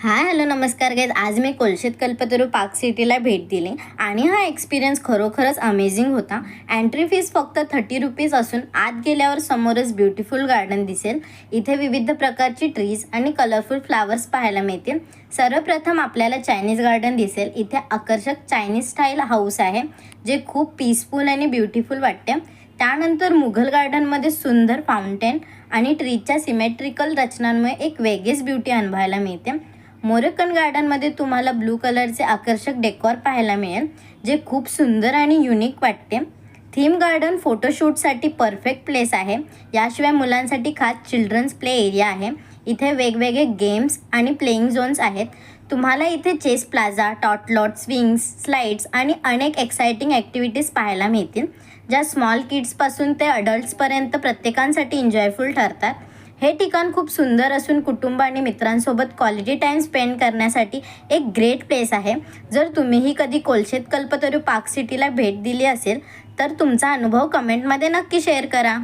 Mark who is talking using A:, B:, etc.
A: Hi hello नमस्कार guys. आज मी Kolshet Kalpataru park सिटीला भेट दिली आणि हा एक्सपिरियन्स खरोखरच अमेझिंग होता. एंट्री फीस फक्त 30 रुपीज असून आत गेल्यावर समोरच ब्युटिफुल गार्डन दिसेल. इथे विविध प्रकारची ट्रीज आणि कलरफुल फ्लावर्स पाहायला मिळतील. सर्वप्रथम आपल्याला चायनीज गार्डन दिसेल. इथे आकर्षक चायनीज स्टाईल हाऊस आहे जे खूप पीसफुल आणि ब्युटिफुल वाटते. त्यानंतर मुघल गार्डनमध्ये सुंदर फाउंटेन आणि ट्रीजच्या सिमेट्रिकल रचनांमुळे एक वेगळीच ब्युटी अनुभवायला मिळते. मोरक्कन गार्डनमध्ये तुम्हाला ब्लू कलरचे आकर्षक डेकोर पाहायला मिळेल जे खूप सुंदर आणि युनिक वाटते. थीम गार्डन फोटोशूटसाठी परफेक्ट प्लेस आहे. याशिवाय मुलांसाठी खास चिल्ड्रन्स प्ले एरिया आहे. इथे वेगवेगळे गेम्स आणि प्लेइंग झोन्स आहेत. तुम्हाला इथे चेस प्लाझा, टॉटलॉट, स्विंग्स, स्लाइड्स आणि अनेक एक्साइटिंग ॲक्टिव्हिटीज पाहायला मिळतील ज्या स्मॉल किड्सपासून ते अडल्ट्सपर्यंत प्रत्येकांसाठी एन्जॉयफुल ठरतात. हे ठिकाण खूप सुंदर असून कुटुंब आणि मित्रांसोबत क्वालिटी टाईम स्पेंड करण्यासाठी एक ग्रेट प्लेस आहे. जर तुम्हीही कधी कोलशेत कल्पतरू पार्क सिटीला भेट दिली असेल तर तुमचा अनुभव कमेंटमध्ये नक्की शेअर करा.